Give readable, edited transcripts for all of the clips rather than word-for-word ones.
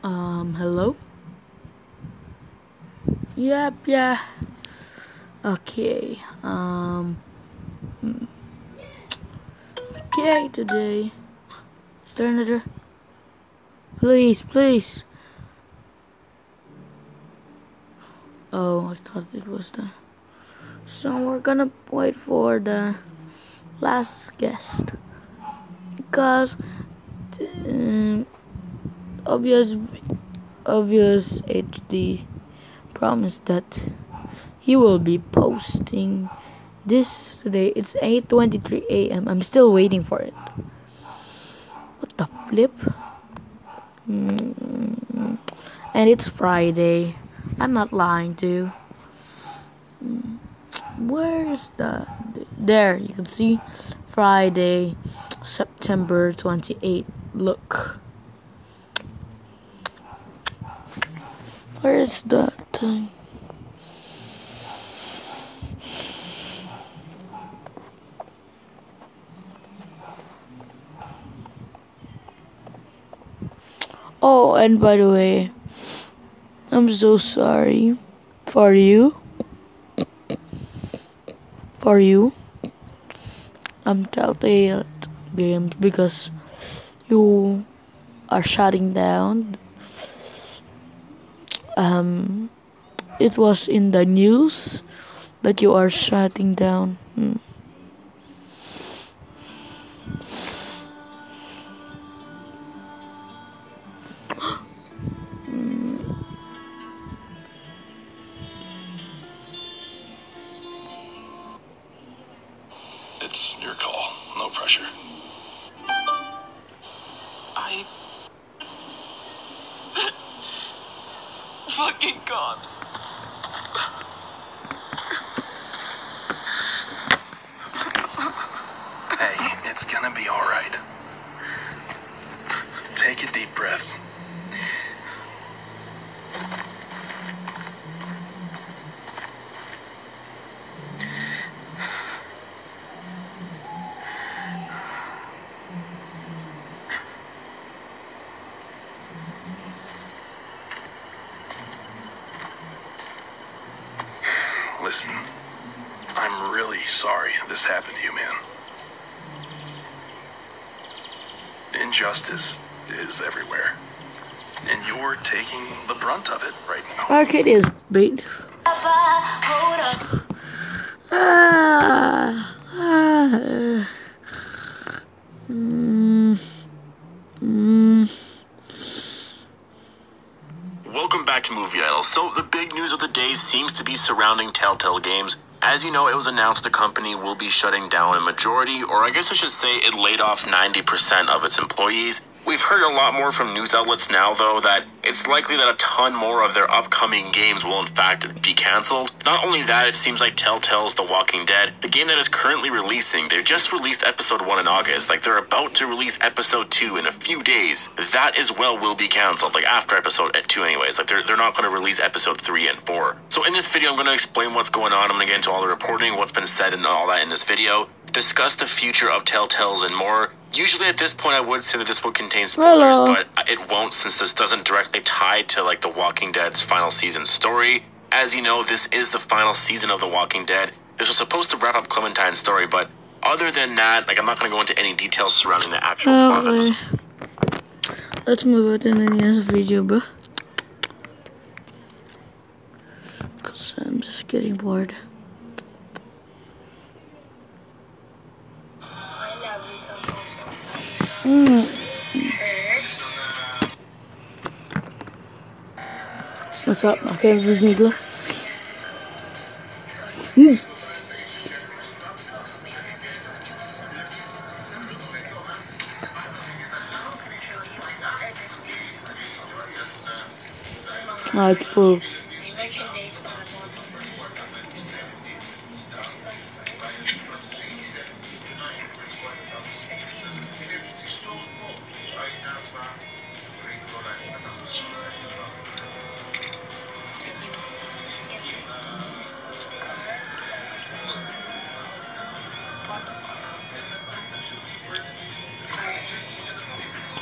Hello? Yep, yeah. Okay, okay, today. Is there another? Please. Oh, I thought it was the. So we're gonna wait for the last guest. Because, um, obvious, obvious HD promised that he will be posting this today. It's 8:23 a.m. I'm still waiting for it. What the flip? And it's Friday. I'm not lying to you. Where is the... There, you can see Friday, September 28th. Look. Where is that thing? Oh, and by the way, I'm so sorry for you. Telltale Games, because you are shutting down. It was in the news that you are shutting down. It's your call. No pressure. I... Fucking cops. Hey, it's gonna be alright. Take a deep breath. Listen, I'm really sorry this happened to you, man. Injustice is everywhere, and you're taking the brunt of it right now. Arcade is bait. Welcome back to Movie Idol. So the big news of the day seems to be surrounding Telltale Games. As you know, it was announced the company will be shutting down a majority, or I guess I should say it laid off 90% of its employees. We've heard a lot more from news outlets now, though, that it's likely that a ton more of their upcoming games will in fact be cancelled. Not only that, it seems like Telltale's The Walking Dead, the game that is currently releasing, they just released episode 1 in August, like they're about to release episode 2 in a few days. That as well will be cancelled, like after episode 2 anyways, like they're not going to release episode 3 and 4. So in this video, I'm going to explain what's going on. I'm going to get into all the reporting, what's been said and all that in this video, discuss the future of Telltale's and more. Usually at this point I would say that this will contain spoilers, but it won't, since this doesn't directly tie to like The Walking Dead's final season story. As you know, this is the final season of The Walking Dead. This was supposed to wrap up Clementine's story, but other than that, like I'm not going to go into any details surrounding the actual plot of this. Let's move it in the next video, bro. Cause I'm just getting bored. What's up? Okay, everything good. It's full.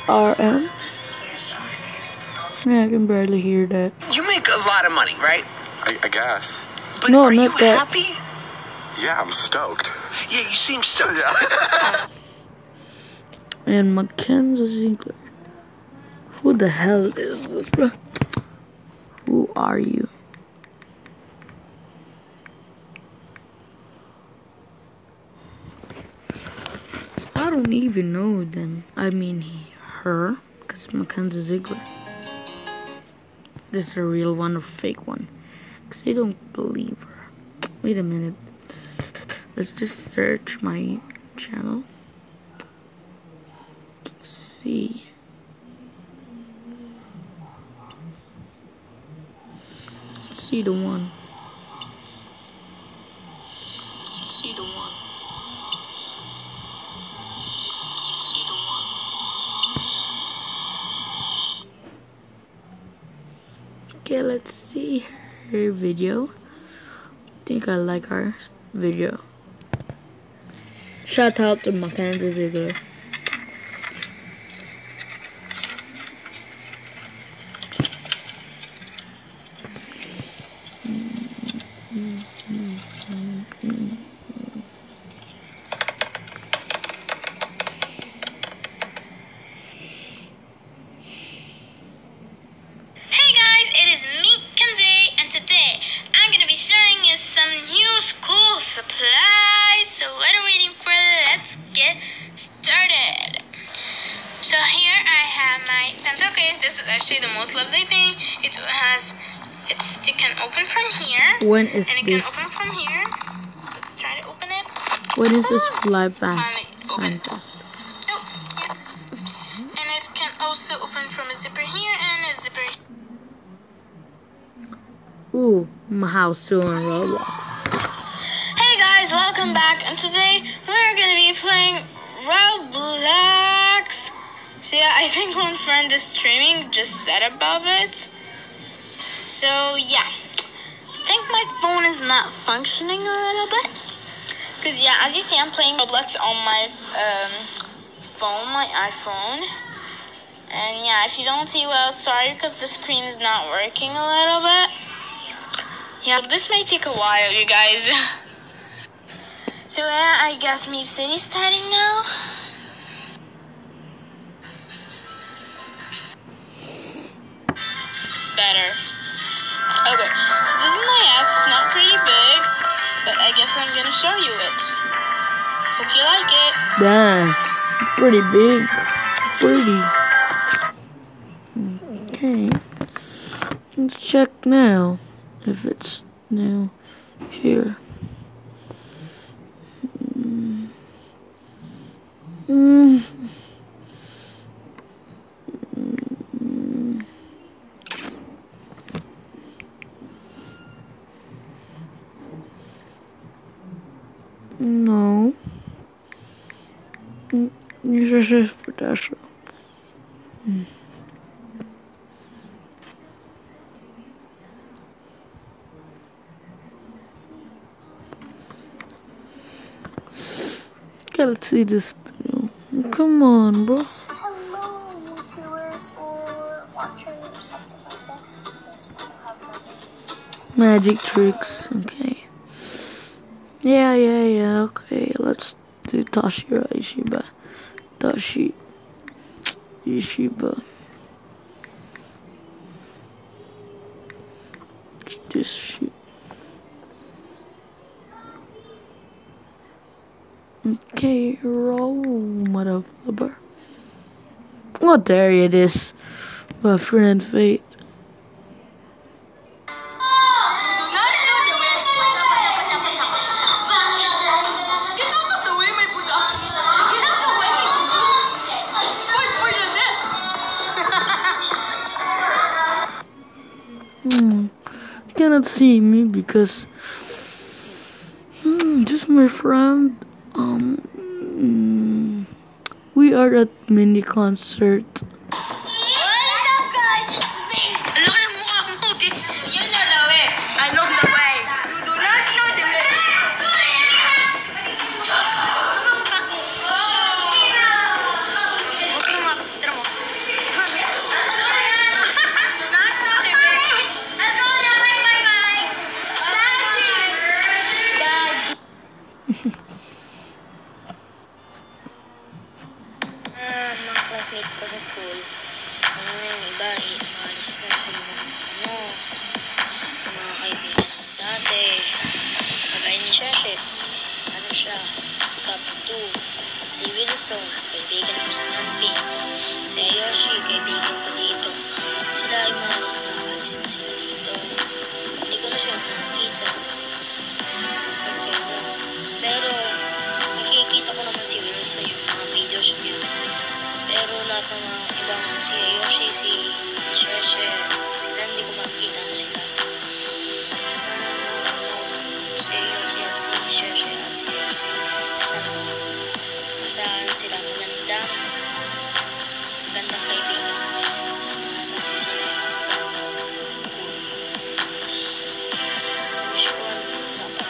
RM. Yeah, I can barely hear that. You make a lot of money, right? I guess. But No, are you not that. happy? Yeah, I'm stoked. Yeah, you seem stoked. Yeah. And Mackenzie Ziegler. Who the hell is this, bro? Who are you? I don't even know then. I mean, her, because Mackenzie Ziegler. Is this a real one or fake one? Because I don't believe her. Wait a minute. Let's just search my channel. See. Let's see the one. Let's see the one. Let's see the one. Okay, let's see her video. I think I like her video. Shout out to Mackenzie Ziegler. Hey guys, it is me, Kenzie, and today I'm gonna be showing you some new school supplies. So what are we waiting for? Let's get started. So here I have my pencil case. This is actually the most lovely thing. It can open from here. When is and it this? can open from here. Let's try to open it. When is this live fan Finally open. fest? Oh, yeah. And it can also open from a zipper here and a zipper here. Ooh, my house soon on Roblox. Hey guys, welcome back, and today we're gonna be playing Roblox. So yeah, I think one friend is streaming, just said about it. So yeah, I think my phone is not functioning a little bit. Cause yeah, as you see, I'm playing Roblox on my phone, my iPhone. And yeah, if you don't see well, sorry, because the screen is not working a little bit. Yeah, this may take a while, you guys. So yeah, I guess Meep City's starting now. Better. Okay, so this is my ass. It's not pretty big, but I guess I'm gonna show you it. Hope you like it. Damn, pretty big. Pretty. Okay. Let's check now if it's now here. No. Nie rzeczy wydarzy. Okay, let's see this video. Come on, bro. Hello, YouTubers or watchers or something like that. Oops, I have my Magic tricks. Okay. Yeah. Okay, let's do Tashira Ishiba. Ishiba. This shit. Okay, roll, motherfucker. Oh, there it is. My friend Fate. Cannot see me because just my friend. We are at mini concert. What up, guys? It's me. Look at me. You know the way. I know the way. You do not know the way. classmate ko sa school, ano na yung iba, alis na sila ng yung mga kaibigan dati. Kagaya ni Shashi, ano siya, top 2. Si Wilson, kaibigan ko sa camping. Si Ayoshi, kaibigan ko dito. Sila ay alis na sila dito. Hindi ko na siya nakikita. Pero, nakikita ko naman si Wilson yung mga videos niya. Pero lahat ng mga ibang si Ayoshi, si Sheshe, sila hindi ko makikita na sila. Sana si Ayoshi at si Sheshe at si Ayoshi, sana kasaan sila magandang kaibigan. Sana kasama sila magandang school. Wish ko dapat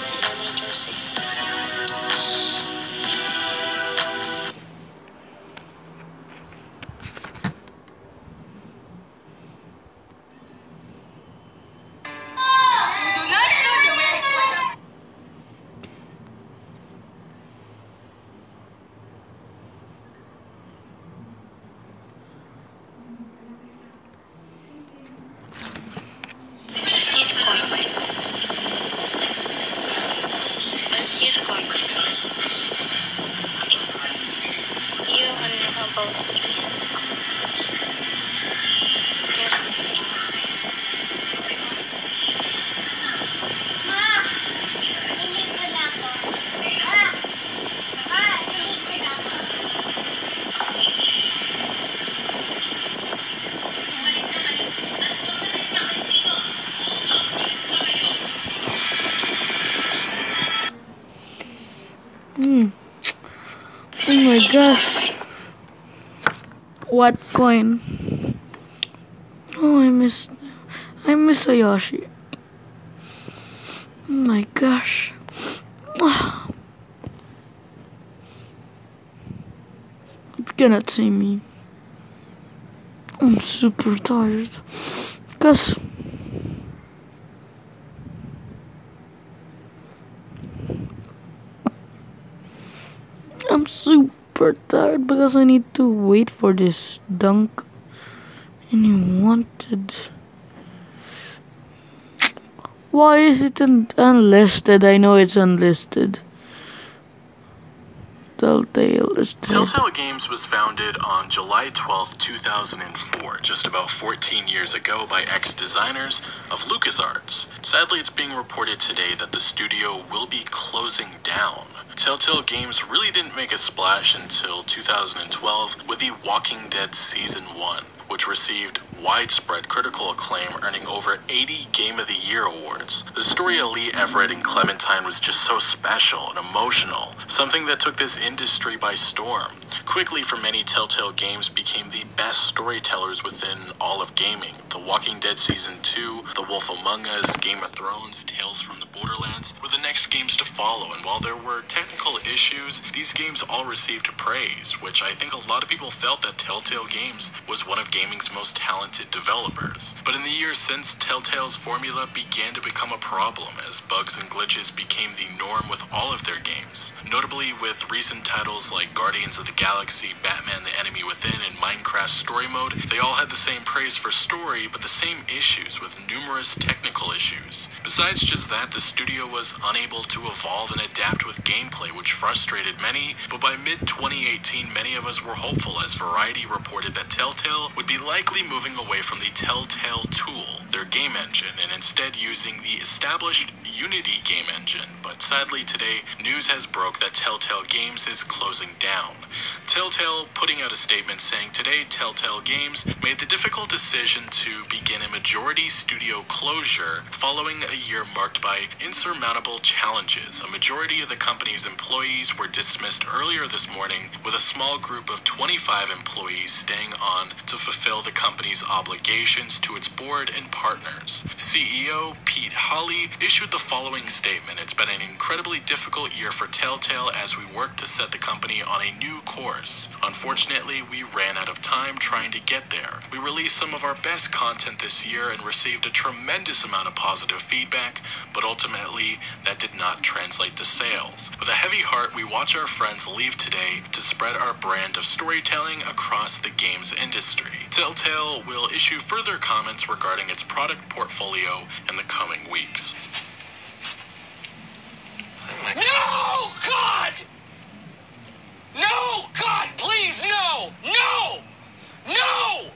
sila majors eh. Oh my gosh. What coin? Oh, I miss Ayoshi. Oh my gosh. You cannot see me. I'm super tired. Cause I'm super tired because I need to wait for this dunk. And you wanted. Why is it unlisted? I know it's unlisted. Telltale Games was founded on July 12, 2004, just about 14 years ago by ex-designers of LucasArts. Sadly, it's being reported today that the studio will be closing down. Telltale Games really didn't make a splash until 2012 with The Walking Dead Season 1, which received widespread critical acclaim, earning over 80 Game of the Year awards. The story of Lee Everett and Clementine was just so special and emotional, something that took this industry by storm. Quickly, for many, Telltale Games became the best storytellers within all of gaming. The Walking Dead Season 2, The Wolf Among Us, Game of Thrones, Tales from the Borderlands were the next games to follow, and while there were technical issues, these games all received praise, which I think a lot of people felt that Telltale Games was one of gaming's most talented developers. But in the years since, Telltale's formula began to become a problem as bugs and glitches became the norm with all of their games. Notably with recent titles like Guardians of the Galaxy, Batman the Enemy Within, and Minecraft Story Mode, they all had the same praise for story, but the same issues with numerous technical issues. Besides just that, the studio was unable to evolve and adapt with gameplay, which frustrated many, but by mid-2018, many of us were hopeful as Variety reported that Telltale would be likely moving away from the Telltale tool, their game engine, and instead using the established Unity game engine. But sadly today, news has broke that Telltale Games is closing down. Telltale putting out a statement saying today Telltale Games made the difficult decision to begin a majority studio closure following a year marked by insurmountable challenges. A majority of the company's employees were dismissed earlier this morning, with a small group of 25 employees staying on to fulfill the company's obligations to its board and partners. CEO Pete Hawley issued the following statement: "It's been an incredibly difficult year for Telltale as we work to set the company on a new course course. Unfortunately, we ran out of time trying to get there. We released some of our best content this year and received a tremendous amount of positive feedback, but ultimately, that did not translate to sales. With a heavy heart, we watch our friends leave today to spread our brand of storytelling across the games industry. Telltale will issue further comments regarding its product portfolio in the coming weeks. No! God! No! God, please, no! No! No!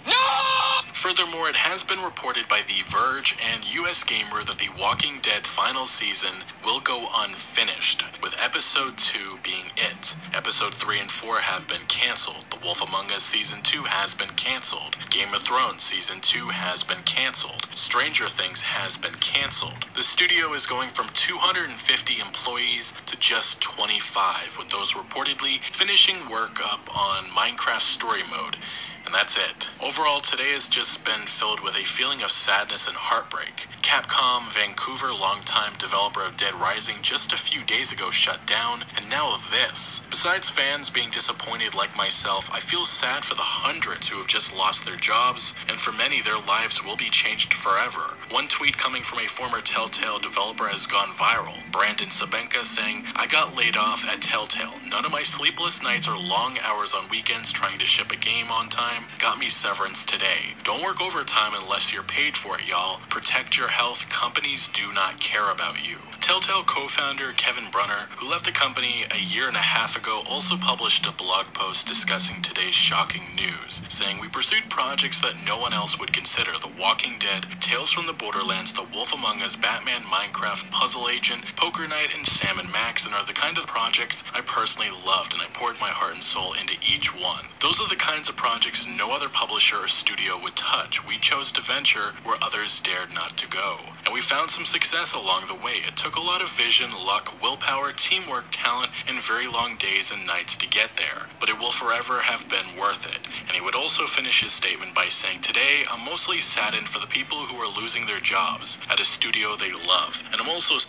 No! Furthermore, it has been reported by The Verge and US Gamer that The Walking Dead final season will go unfinished, with Episode 2 being it. Episode 3 and 4 have been cancelled. The Wolf Among Us Season 2 has been cancelled. Game of Thrones Season 2 has been cancelled. Stranger Things has been cancelled. The studio is going from 250 employees to just 25, with those reportedly finishing work up on Minecraft Story Mode. And that's it. Overall, today has just been filled with a feeling of sadness and heartbreak. Capcom Vancouver, longtime developer of Dead Rising, just a few days ago shut down, and now this. Besides fans being disappointed like myself, I feel sad for the hundreds who have just lost their jobs, and for many, their lives will be changed forever. One tweet coming from a former Telltale developer has gone viral. Brandon Sabenka saying, "I got laid off at Telltale. None of my sleepless nights or long hours on weekends trying to ship a game on time got me severance today. Don't work overtime unless you're paid for it, y'all. Protect your health. Companies do not care about you." Telltale co-founder Kevin Brunner, who left the company a year and a half ago, also published a blog post discussing today's shocking news, saying, "We pursued projects that no one else would consider. The Walking Dead, Tales from the Borderlands, The Wolf Among Us, Batman, Minecraft, Puzzle Agent, Poker Night, and Sam & Max, and are the kind of projects I personally loved, and I poured my heart and soul into each one. Those are the kinds of projects no other publisher or studio would touch. We chose to venture where others dared not to go. And we found some success along the way. It took a lot of vision, luck, willpower, teamwork, talent, and very long days and nights to get there. But it will forever have been worth it." And he would also finish his statement by saying, "Today, I'm mostly saddened for the people who are losing their jobs at a studio they love. And I'm also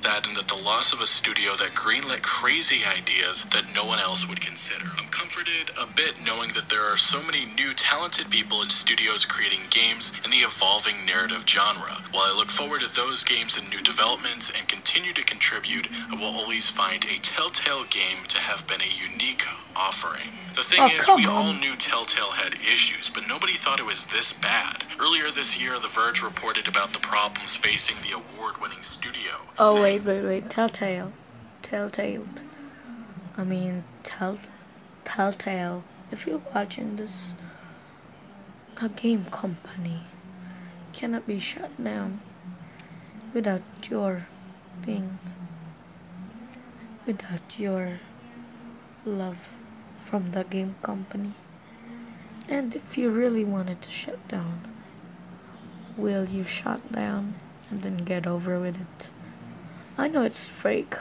saddened at the loss of a studio that greenlit crazy ideas that no one else would consider. I'm comforted a bit knowing that there are so many new talented people in studios creating games in the evolving narrative genre. While I look forward to those games and new developments and continue to contribute, I will always find a Telltale game to have been a unique offering." The thing is, we all knew Telltale had issues, but nobody thought it was this bad. Earlier this year, The Verge reported about the problems facing the award-winning studio. Oh, wait. Telltale. Telltale. If you're watching this, a game company cannot be shut down without your thing, without your love from the game company. And if you really wanted to shut down, will you shut down and then get over with it? I know it's fake.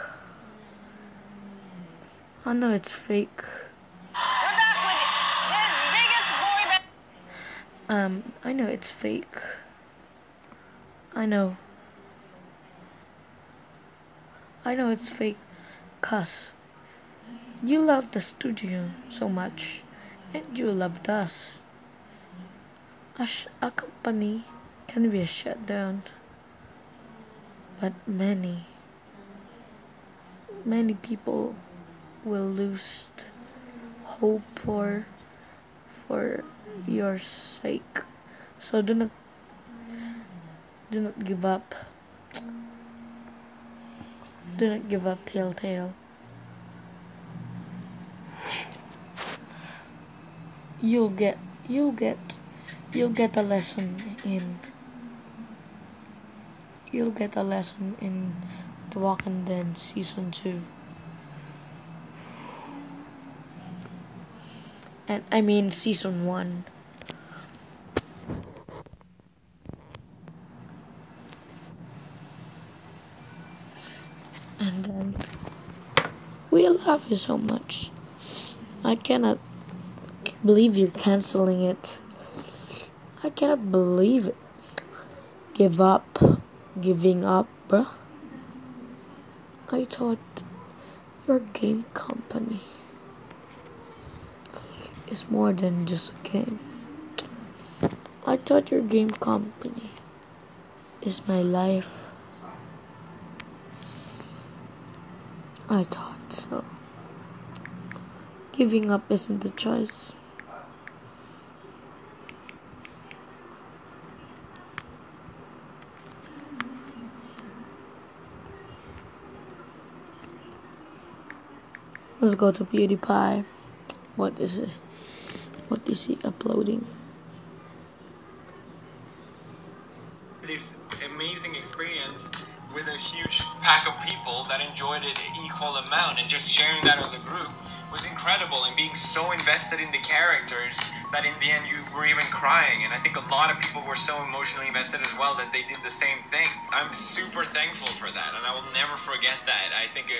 I know it's fake. I know it's fake. I know it's fake, 'cause you love the studio so much, and you loved us. A company can be shut down, but many people will lose hope for your sake. So do not give up. Do not give up, Telltale. You'll get a lesson in The Walking Dead Season 2. And I mean Season 1. And then we love you so much. I cannot believe you're canceling it. I cannot believe it. Giving up, bruh. I thought your game company is more than just a game. I thought your game company is my life. I thought so. Giving up isn't a choice. Let's go to PewDiePie. What is it? What is he uploading? This amazing experience with a huge pack of people that enjoyed it an equal amount, and just sharing that as a group was incredible, and being so invested in the characters that in the end you were even crying. And I think a lot of people were so emotionally invested as well that they did the same thing. I'm super thankful for that, and I will never forget that. I think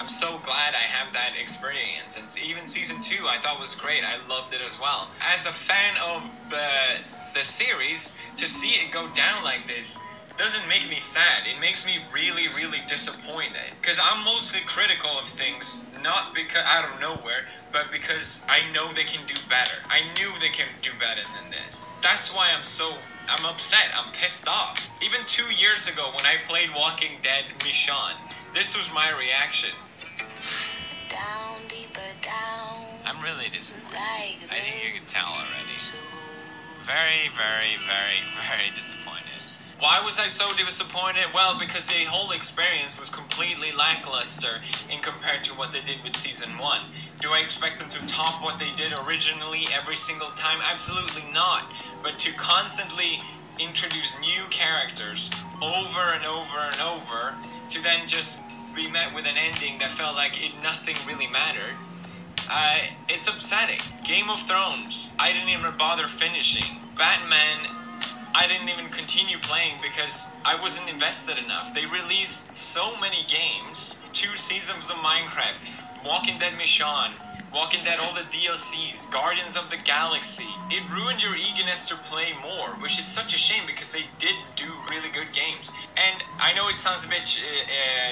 I'm so glad I have that experience. And even season 2 I thought was great. I loved it as well. As a fan of the series, to see it go down like this doesn't make me sad. It makes me really, really disappointed. Because I'm mostly critical of things, not because out of nowhere, but because I know they can do better. I knew they can do better than this. That's why I'm upset. I'm pissed off. Even 2 years ago when I played Walking Dead Michonne, this was my reaction. Down, deeper down. I'm really disappointed. Like I think you can tell already. Very, very, very, very disappointed. Why was I so disappointed? Well, because the whole experience was completely lackluster in compared to what they did with season 1. Do I expect them to top what they did originally every single time? Absolutely not. But to constantly introduce new characters over and over and over, to then just be met with an ending that felt like nothing really mattered, it's upsetting. Game of Thrones, I didn't even bother finishing. Batman, I didn't even continue playing because I wasn't invested enough. They released so many games, 2 seasons of Minecraft, Walking Dead Michonne, Walking Dead, all the DLCs, Guardians of the Galaxy. It ruined your eagerness to play more, which is such a shame because they did do really good games. And I know it sounds a bit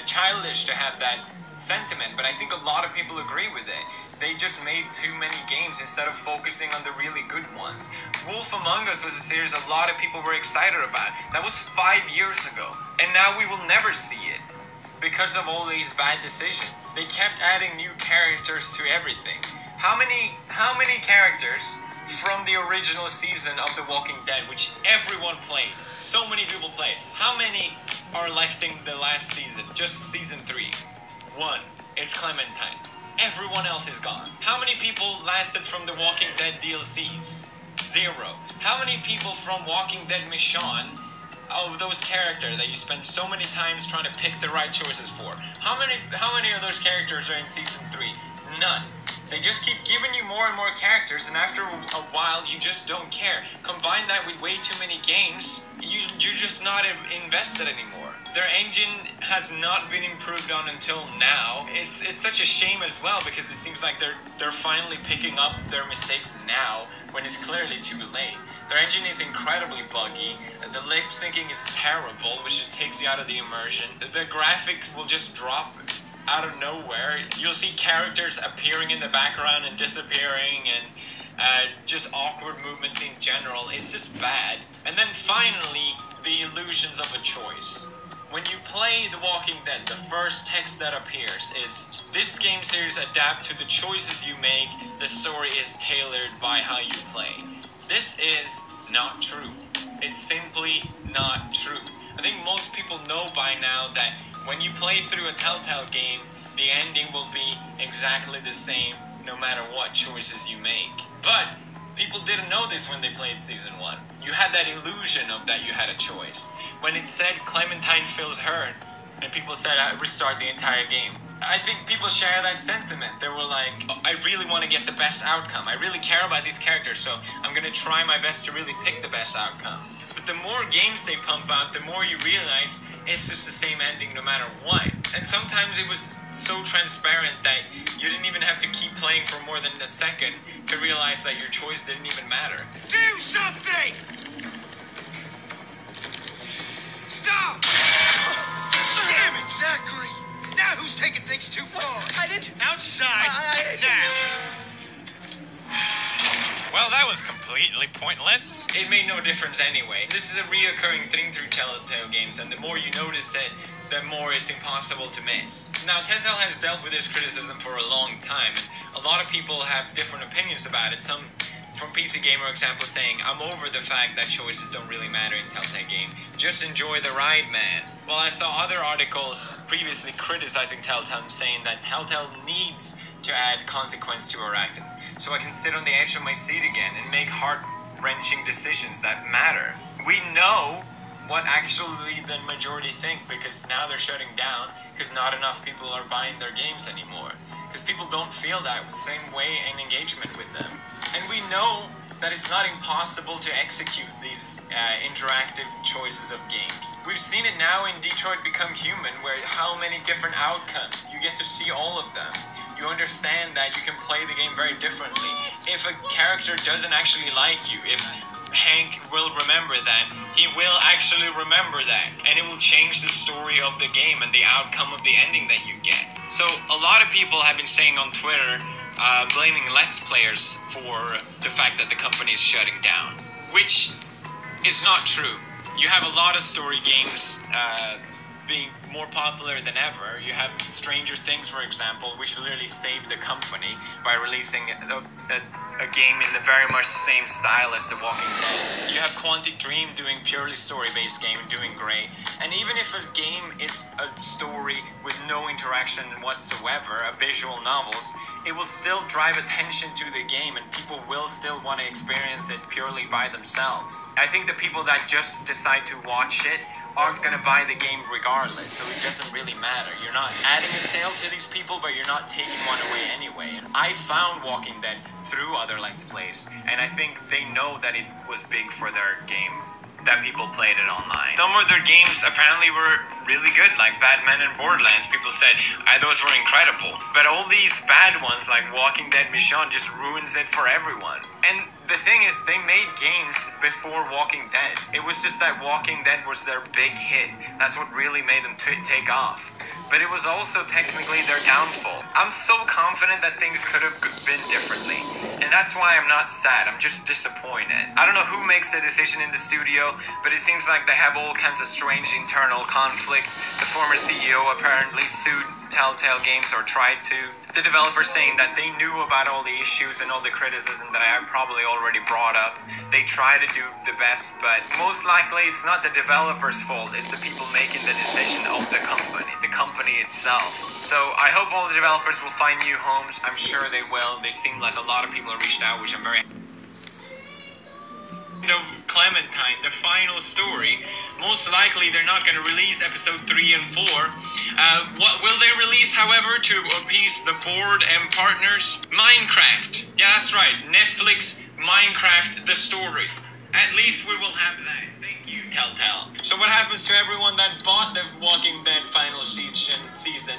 childish to have that sentiment, but I think a lot of people agree with it. They just made too many games instead of focusing on the really good ones. Wolf Among Us was a series a lot of people were excited about. That was 5 years ago, and now we will never see it because of all these bad decisions. They kept adding new characters to everything. How many characters from the original season of The Walking Dead, which everyone played, so many people played, how many are left in the last season, just season 3? 1, it's Clementine. Everyone else is gone. How many people lasted from the Walking Dead DLCs? 0. How many people from Walking Dead Michonne, of those characters that you spend so many times trying to pick the right choices for, how many of those characters are in season 3? None. They just keep giving you more and more characters, and after a while you just don't care. Combine that with way too many games, you're just not invested anymore. Their engine has not been improved on until now. It's such a shame as well, because it seems like they're finally picking up their mistakes now when it's clearly too late. Their engine is incredibly buggy. The lip syncing is terrible, which takes you out of the immersion. The graphic will just drop out of nowhere. You'll see characters appearing in the background and disappearing, and just awkward movements in general. It's just bad. And then finally, the illusions of a choice. When you play The Walking Dead, the first text that appears is, "This game series adapts to the choices you make. The story is tailored by how you play." This is not true. It's simply not true. I think most people know by now that when you play through a Telltale game, the ending will be exactly the same no matter what choices you make. But people didn't know this when they played season 1. You had that illusion of that you had a choice. When it said Clementine feels hurt, and people said restart the entire game, I think people share that sentiment. They were like, oh, I really want to get the best outcome. I really care about these characters, so I'm going to try my best to really pick the best outcome. But the more games they pump out, the more you realize it's just the same ending no matter what. And sometimes it was so transparent that you didn't even have to keep playing for more than a second to realize that your choice didn't even matter. Do something! Stop! Damn it, Zachary! Now who's taking things too far? I didn't. Outside, now! Well, that was completely pointless. It made no difference anyway. This is a reoccurring thing through Telltale games, and the more you notice it, the more it's impossible to miss. Now, Telltale has dealt with this criticism for a long time, and a lot of people have different opinions about it. Some, from PC Gamer example, saying, I'm over the fact that choices don't really matter in Telltale game. Just enjoy the ride, man. Well, I saw other articles previously criticizing Telltale, saying that Telltale needs to add consequence to our actions, so I can sit on the edge of my seat again and make heart-wrenching decisions that matter. We know what actually the majority think, because now they're shutting down because not enough people are buying their games anymore, because people don't feel that same way in engagement with them. And we know that it's not impossible to execute these interactive choices of games. We've seen it now in Detroit Become Human, where how many different outcomes, you get to see all of them. You understand that you can play the game very differently. If a character doesn't actually like you, if Hank will remember that, he will actually remember that, and it will change the story of the game and the outcome of the ending that you get. So a lot of people have been saying on Twitter, blaming Let's Players for the fact that the company is shutting down, which is not true. You have a lot of story games being more popular than ever. You have Stranger Things, for example, which literally saved the company by releasing a game in the very much the same style as The Walking Dead. You have Quantic Dream doing purely story-based game, doing great. And even if a game is a story with no interaction whatsoever, a visual novels, it will still drive attention to the game, and people will still want to experience it purely by themselves. I think the people that just decide to watch it aren't going to buy the game regardless, so it doesn't really matter. You're not adding a sale to these people, but you're not taking one away anyway. I found Walking Dead through other Let's Plays, and I think they know that it was big for their game, that people played it online. Some of their games apparently were really good, like Batman and Borderlands. People said, those were incredible. But all these bad ones, like Walking Dead Mission, just ruins it for everyone. And the thing is, they made games before Walking Dead. It was just that Walking Dead was their big hit. That's what really made them take off. But it was also technically their downfall. I'm so confident that things could have been differently. And that's why I'm not sad, I'm just disappointed. I don't know who makes the decision in the studio, but it seems like they have all kinds of strange internal conflict. The former CEO apparently sued Telltale Games, or tried to. The developers saying that they knew about all the issues and all the criticism that I have probably already brought up. They try to do the best, but most likely it's not the developers' fault, it's the people making the decision of the company itself. So I hope all the developers will find new homes. I'm sure they will. They seem like a lot of people have reached out, which I'm very Clementine, the final story. Most likely they're not going to release episode 3 and 4. What will they release, however, to appease the board and partners? Minecraft. Yeah, that's right. Netflix, Minecraft, the story. At least we will have that. Thank you, Telltale. So what happens to everyone that bought the Walking Dead final season?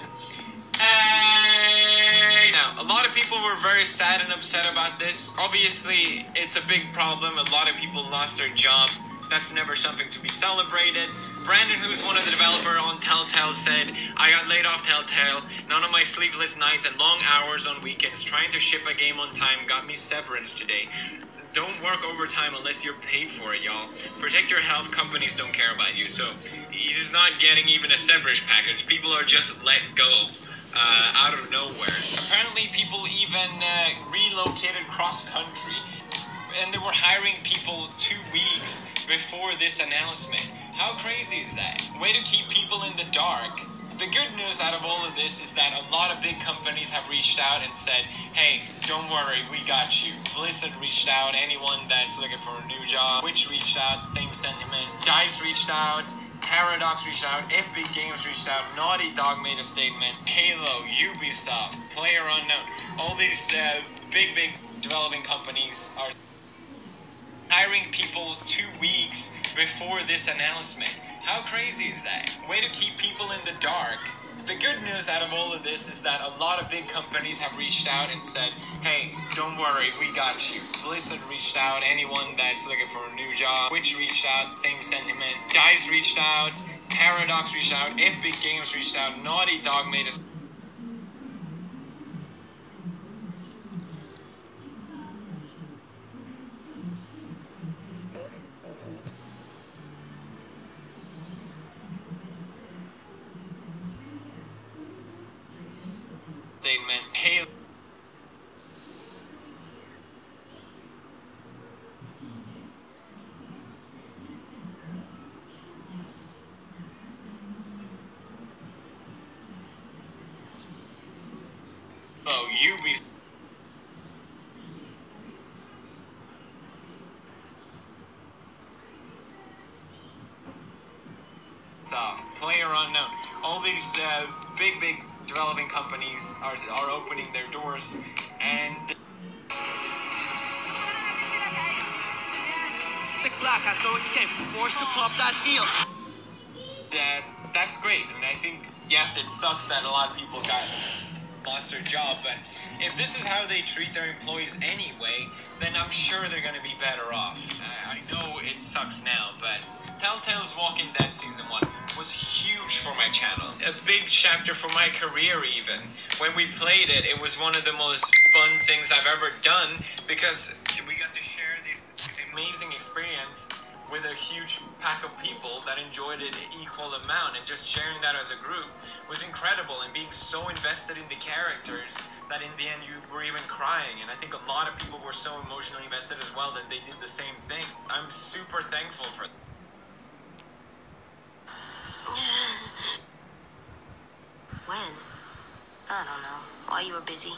Now, a lot of people were very sad and upset about this. Obviously, it's a big problem. A lot of people lost their job. That's never something to be celebrated. Brandon, who's one of the developers on Telltale, said, I got laid off Telltale. None of my sleepless nights and long hours on weekends trying to ship a game on time got me severance today. Don't work overtime unless you're paid for it, y'all. Protect your health, companies don't care about you. So he's not getting even a severance package. People are just let go. Out of nowhere. Apparently people even relocated cross-country, and they were hiring people 2 weeks before this announcement. How crazy is that? Way to keep people in the dark. The good news out of all of this is that a lot of big companies have reached out and said, hey, don't worry, we got you. Blizzard reached out, anyone that's looking for a new job. Twitch reached out, same sentiment. DICE reached out. Paradox reached out, Epic Games reached out, Naughty Dog made a statement, Halo, Ubisoft, PlayerUnknown, all these big developing companies are hiring people 2 weeks before this announcement. How crazy is that? Way to keep people in the dark. The good news out of all of this is that a lot of big companies have reached out and said, hey, don't worry, we got you. Blizzard reached out, anyone that's looking for a new job. Twitch reached out, same sentiment. DICE reached out, Paradox reached out, Epic Games reached out, Naughty Dog made a statement. Hey, Ubisoft. Player unknown. All these big developing companies are opening their doors, and The Black has no escape. Forced to pop that heel. that's great. And I think, yes, it sucks that a lot of people lost their job, but if this is how they treat their employees anyway, then I'm sure they're going to be better off. I know it sucks now, but Telltale's Walking Dead Season 1 was huge for my channel. A big chapter for my career even. When we played it, it was one of the most fun things I've ever done because we got to share this amazing experience with a huge pack of people that enjoyed it an equal amount, and just sharing that as a group was incredible, and being so invested in the characters that in the end you were even crying. And I think a lot of people were so emotionally invested as well that they did the same thing. I'm super thankful for that. When? I don't know. While you were busy.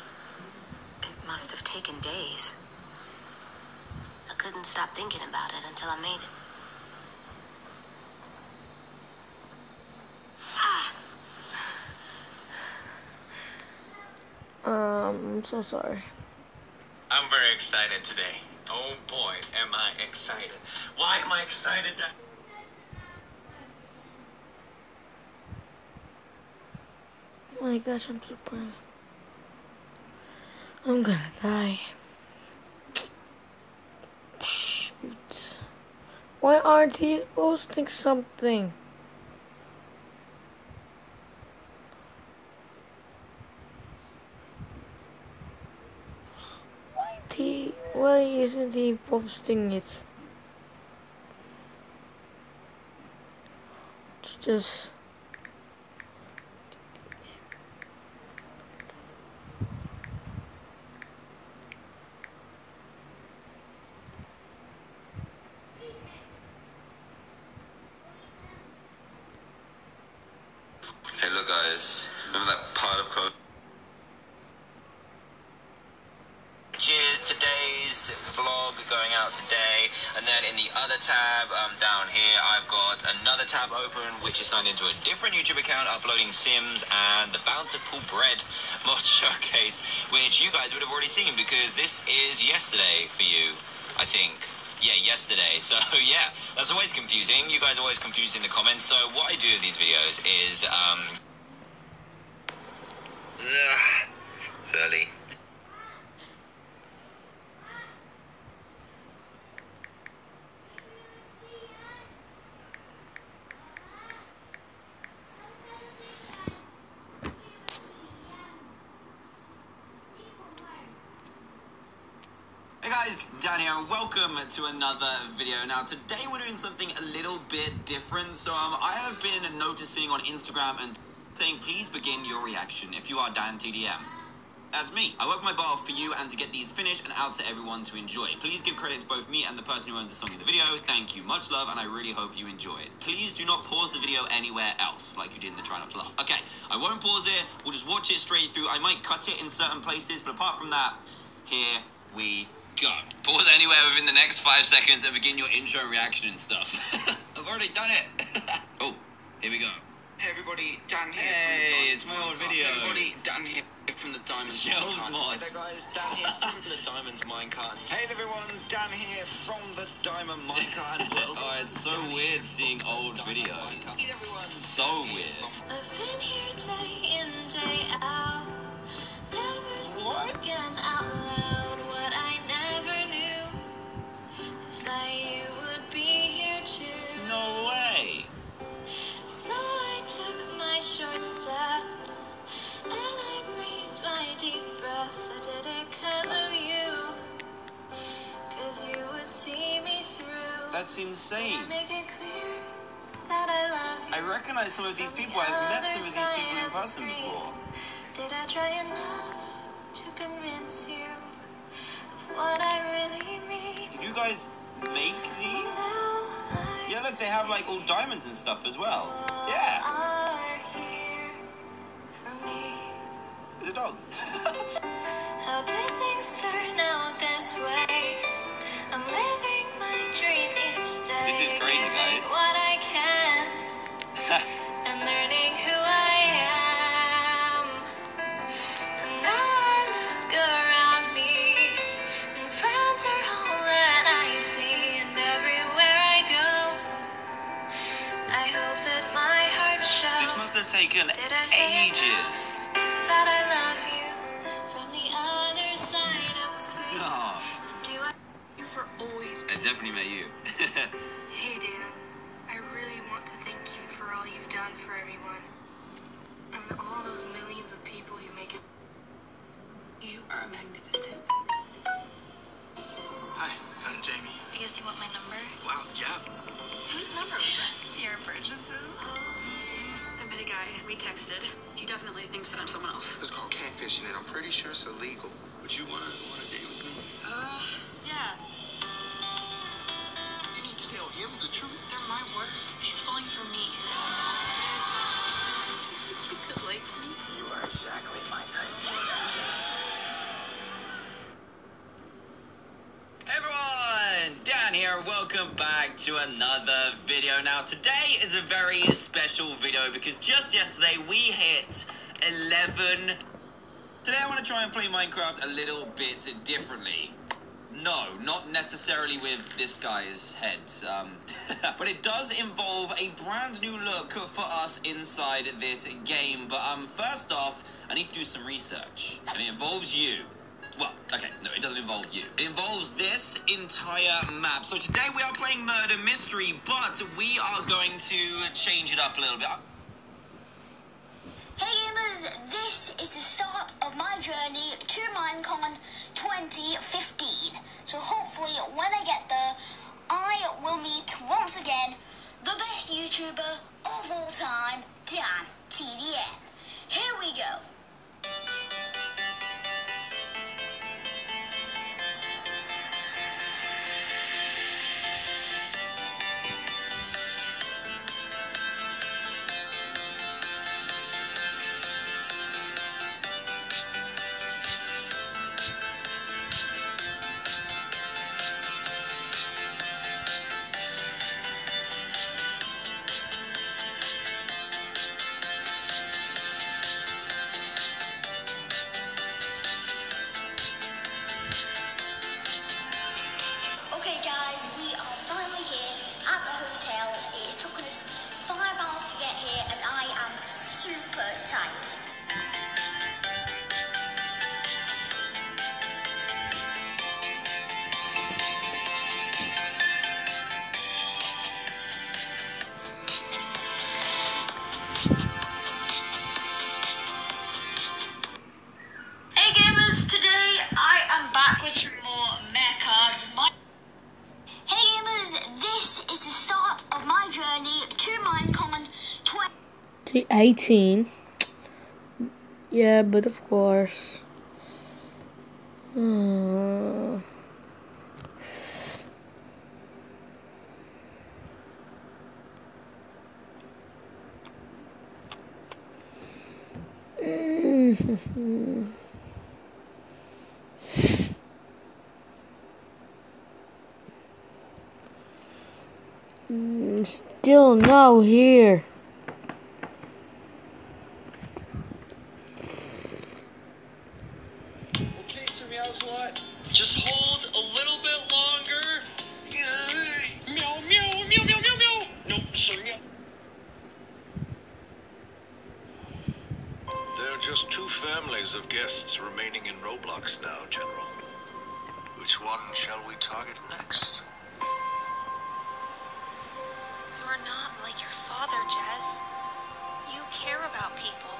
It must have taken days. I couldn't stop thinking about it until I made it. I'm so sorry. I'm very excited today. Oh boy, am I excited. Why am I excited? Oh my gosh, I'm gonna die. Shoot. Why aren't he posting something? Why isn't he posting it? Just Hey look guys, remember that part of code? Cheers, today's vlog going out today, and then in the other tab down here I've got another tab open which is signed into a different YouTube account uploading Sims and the Bountiful Bread mod showcase, which you guys would have already seen because this is yesterday for you, I think. Yeah, yesterday. So yeah, that's always confusing. You guys are always confused in the comments. So what I do in these videos is it's early. Hey guys, Dan here, and welcome to another video. Now today we're doing something a little bit different. So I have been noticing on Instagram and saying please begin your reaction if you are Dan TDM. That's me. I work my butt off for you and to get these finished and out to everyone to enjoy. Please give credit to both me and the person who owns the song in the video. Thank you, much love, and I really hope you enjoy it. Please do not pause the video anywhere else, like you did in the Try Not to Laugh. Okay, I won't pause it, we'll just watch it straight through. I might cut it in certain places, but apart from that, here we go. Pause anywhere within the next 5 seconds and begin your intro reaction and stuff. I've already done it. Oh, here we go. Hey everybody, Dan here. Hey, it's my old video. Hey everybody, Dan here from the Diamond Shells minecart. mod. Hey there guys, Dan here from the Diamond minecart. Hey everyone, Dan here from the Diamond minecart. Oh, it's so weird seeing old videos. So weird. I've been here day in, day out. Never spoken out loud. What I never knew is that you would be here too. No way. So I took my short steps and I breathed my deep breaths. I did it 'cause of you, 'cause you would see me through. That's insane. And make it clear that I love you. I recognize some of these people. I've met some of these people in person before. Did I try enough to convince you of what I really mean? Did you guys make these? Yeah, look, they have like all diamonds and stuff as well. Yeah. Are here for me. There's a dog. How did things turn out this way? I'm living my dream each day. This is crazy, guys. Giving what I can and learning who I am. And now I look around me, and friends are all that I see. And everywhere I go, I hope that my heart shows. This must have taken Did I say ages. enough that I love you from the other side of the screen? No. Do I for always? I definitely met you. Hey Dan, I really want to thank you for all you've done for everyone. And all those millions of people who make it. You are magnificent. Hi, I'm Jamie. I guess you want my number? Wow, yeah. Whose number was that? See our purchases? I met a guy, we texted. He definitely thinks that I'm someone else. It's called catfishing, and I'm pretty sure it's illegal. Would you wanna date with me? Yeah. You need to tell him the truth. They're my words. He's falling for me. Do you think you could like me? You are exactly my type. Hey everyone, Dan here. Welcome back to another video. Now today is a very special video because just yesterday we hit 11. Today I want to try and play Minecraft a little bit differently. No, not necessarily with this guy's head, but it does involve a brand new look for us inside this game. But first off, I need to do some research, and it involves you. Well, okay, no, it doesn't involve you. It involves this entire map. So today we are playing Murder Mystery, but we are going to change it up a little bit. Hey gamers, this is the start of my journey to Minecon 2015. So hopefully when I get there, I will meet once again the best YouTuber of all time, Dan TDM. Here we go. Okay guys, we are finally here at the hotel. It's taken us 5 hours to get here and I am super tired. Hey gamers, today I am back with some more mecha. Hey gamers, this is the start of my journey to Minecon 18. Yeah, but of course. Still no here. are just 2 families of guests remaining in Roblox now, General. Which one shall we target next? You're not like your father, Jez. You care about people.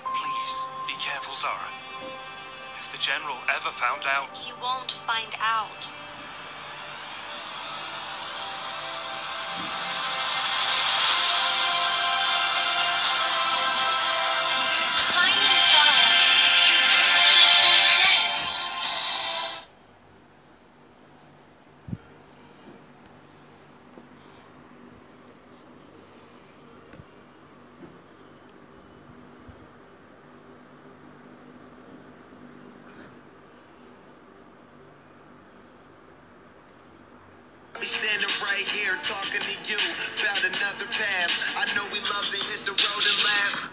Please, be careful, Zara. If the General ever found out... He won't find out. Finding Zara. This is my chance. Be standing right here talking to you about another path. I know we love to hit the road and laugh.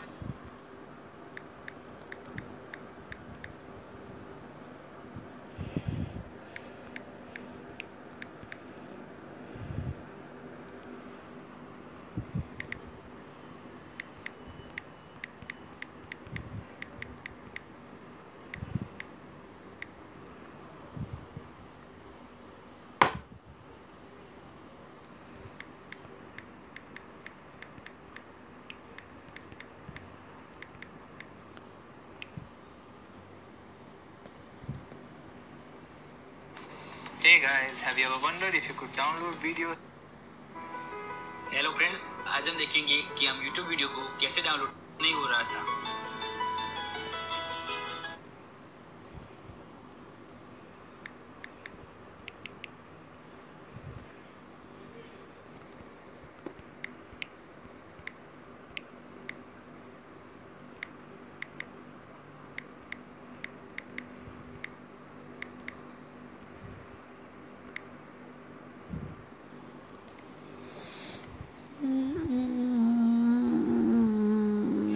Hey guys, have you ever wondered if you could download videos? Hello friends, आज हम देखेंगे कि हम YouTube video को कैसे download नहीं हो रहा था।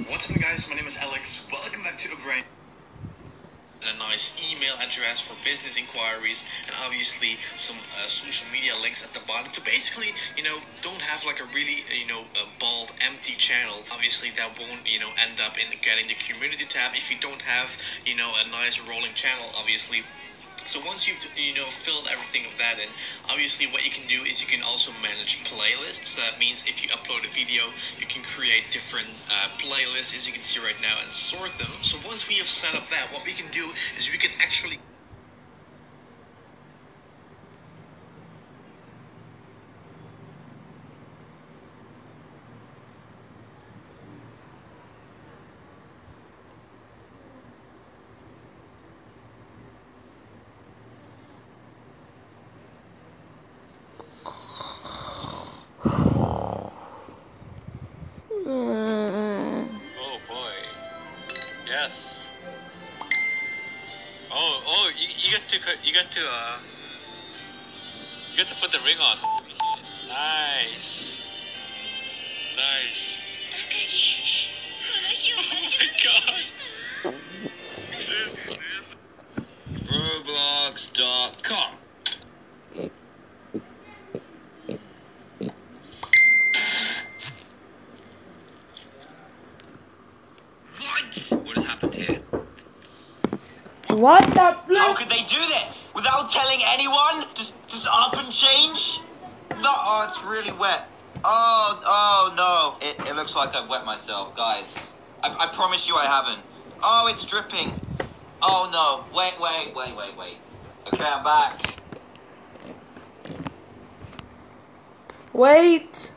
What's up guys, my name is Alex, welcome back to uprising. A nice email address for business inquiries and obviously some social media links at the bottom to basically, don't have like a really, a bald, empty channel. Obviously that won't, end up in getting the community tab if you don't have, a nice rolling channel, obviously. So once you've filled everything of that in, obviously what you can do is you can also manage playlists. So that means if you upload a video, you can create different playlists, as you can see right now, and sort them. So once we have set up that, what we can do is we can actually Oh boy. Yes. Oh, you get to put the ring on. Nice. Nice. Oh my gosh. Roblox.com. What has happened here? What the How flip? could they do this? Without telling anyone? Just up and change? No, oh, it's really wet. Oh no. It looks like I've wet myself, guys. I promise you I haven't. Oh, it's dripping. Oh no. Wait. Okay, I'm back. Wait.